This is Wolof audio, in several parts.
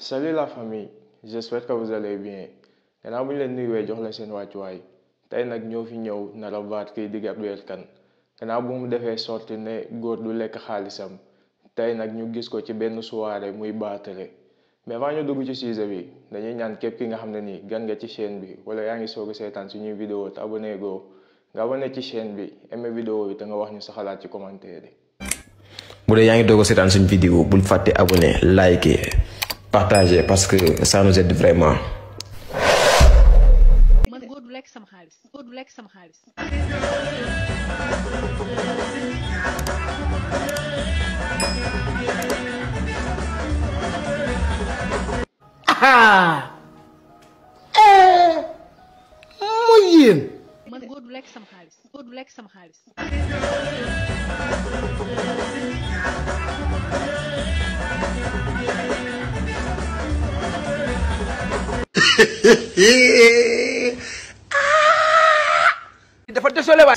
Salut la famille, j'espère que vous allez bien. Gannaaw bu ñu leen nuyuwee jox la seen wàccuwaay tey nag ñoo fi ñëw nara vaat kii di Gabriel Kane gannaaw bu mu defee sorti ne góor du lekk xaalisam tey nag ñu gis ko ci benn soirée muy baatare mais avant ñu dugg ci sujet bi dañuy ñaan képp ki nga xam ne nii gan nga ci chaîne bi wala yaa ngi soog a seetaan suñuy vidéo te abonné goo nga abonné ci chaîne bi aimé vidéo yi te nga wax ñu sa xalaat ci commentaire yi. bu dee yaa ngi doog a seetaan suñu vidéo bul fàtte abonné liker partager parce que ça nous aide vraiment. man góor du lekk sama xaalis góor du lekk sama xaalis. mooy yéen. man góor du lekk sama xaalis góor du lekk sama xaalis. dafa désolé waay.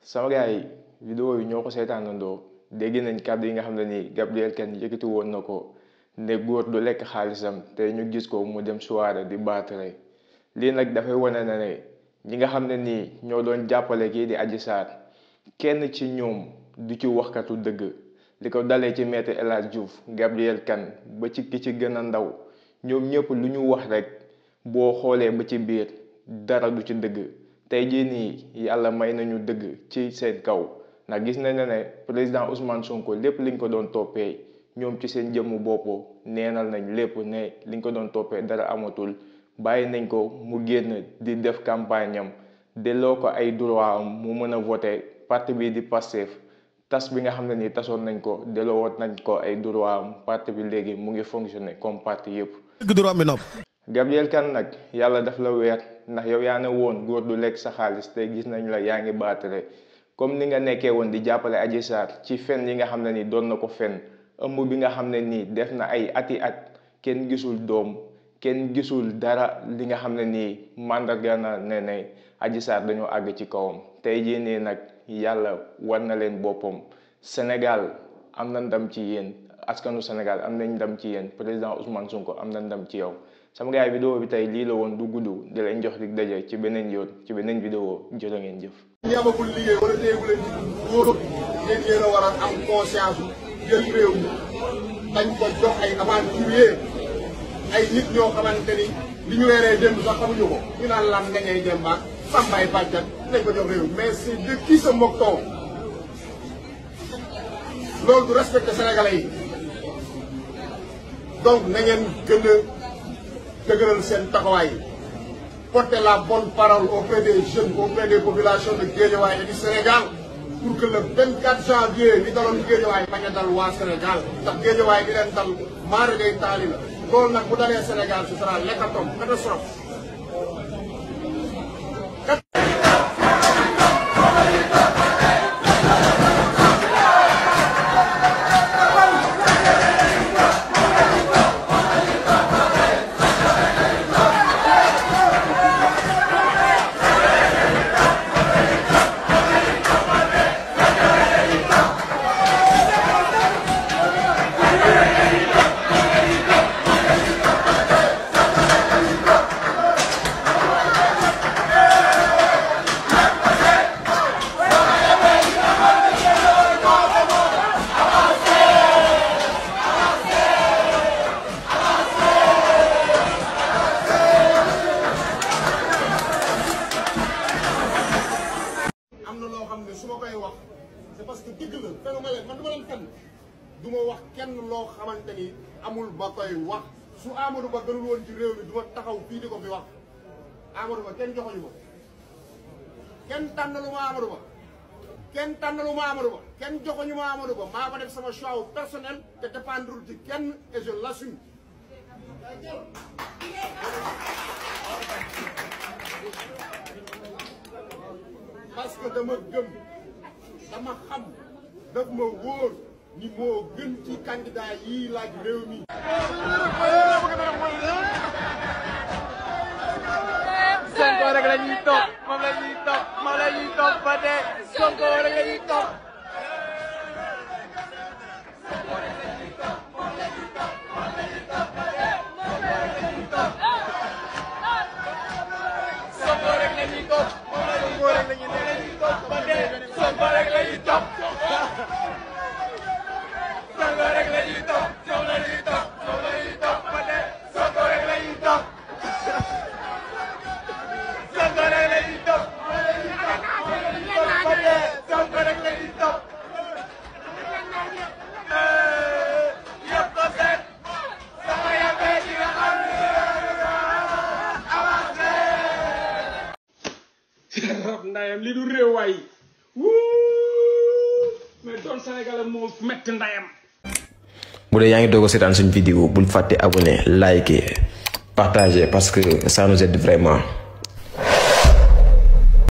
sama gars yi vidéo yi ñoo ko seetaanandoo dégg nañ kàddu yi nga xam ne nii Gabriel Kane yëkkati woon na ko ne góor du lekk xaalisam te ñu gis ko mu dem soirée di baatare lii nag dafay wane na ne ñi nga xam ne nii ñoo doon jàppale kii di Adji Sarr kenn ci ñoom du ci waxkatu dëgg li ko dalee ci maître El Hadji Diouf Gabriel Kane ba ci ki ci gën a ndaw ñoom ñëpp lu ñu wax rek boo xoolee ba ci biir dara du ci dëgg tey jii nii yàlla may nañu dëgg ci seen kaw ndax gis nañ ne président Ousmane Sonko lépp liñ ko doon toppee ñoom ci seen jëmmu bopp neenal nañ lépp ne liñ ko doon toppee dara amatul bàyyi nañ ko mu génn di def campagne am delloo ko ay droit am mu mën a voter parti bi di Pastef tas bi nga xam ne nii tasoon nañ ko delloowaat nañ ko ay droit am parti bi léegi mu ngi fonctionner comme parti yëpp. Gabriel Kane nag yàlla daf la weer ndax yow yaa ne woon góor du lekk sa xaalis te gis nañ la yaa ngi baatare comme ni nga nekkee woon di jàppale Adji Sarr ci fen yi nga xam ne nii doon na ko fen ëmb bi nga xam ne nii def na ay ati at kenn gisul doom kenn gisul dara li nga xam ne nii màndarga na ne Adji Sarr dañoo àgg ci kawam tey jii nii nag yàlla war na leen boppam Sénégal am na ndam ci yéen askanu Sénégal am nañ ndam ci yéen président Ousmane Sonko am na ndam ci yow. sama gars yi vidéo bi tey lii la woon du gudd di leen jox dig daje ci beneen yoon ci beneen vidéo jërë ngeen jëf. ñi amagul liggéey wala téegu leen ci wóor yéen yéen a war a am conscience jël réew mi dañ ko jox ay aventurier ay nit ñoo xamante ni li ñu weeree démb sax xamuñu ko ñu naan lan nga ñay dem baag sàmbaay bàjjan dañ ko jox réew mais c'est de qui se moque-t-on loolu du respecté sénégalais yi donc na ngeen gën a dëgëral seen taxawaay porter la bonne parole auprès des jeunes auprès des populations de Guédiawaye et du Sénégal pour que le 24 janvier li daloon Guédiawaye bañ a dal waa Sénégal ndax Guédiawaye di leen dal maare day taali la loolu nag bu dalee Sénégal ce sera l'hécatombe catastrophe. C'est parce que dëgg la fenu ma leen man duma leen fenn du ma wax kenn loo xamante ni amul ba koy wax su Amadou Ba gënul woon ci réew mi du ma taxaw fii di ko fi wax Amadou Ba kenn joxoñu ma kenn tànnalu ma Amadou Ba kenn tànnalu ma Amadou Ba kenn joxoñu ma Amadou Ba maa ko def sama choix personnel te dépendre ci kenn et je l'assume. Parce que dama gëm dama xam daf ma wóor ni moo gën ci candidat yii laaj réew mi. Sonko rek la ñuy topp moom la ñuy topp moom la ñuy topp ba dee Sonko rek la ñuy topp. Sonko rek la ñuy topp moom la ñuy topp moom la ñuy topp. mais doon Sénégalais moo metti ndayam. bu dee yaa ngi doog a seetaan suñu vidéo bul fàtte abonné liker partager parce que ça nous aide vraiment.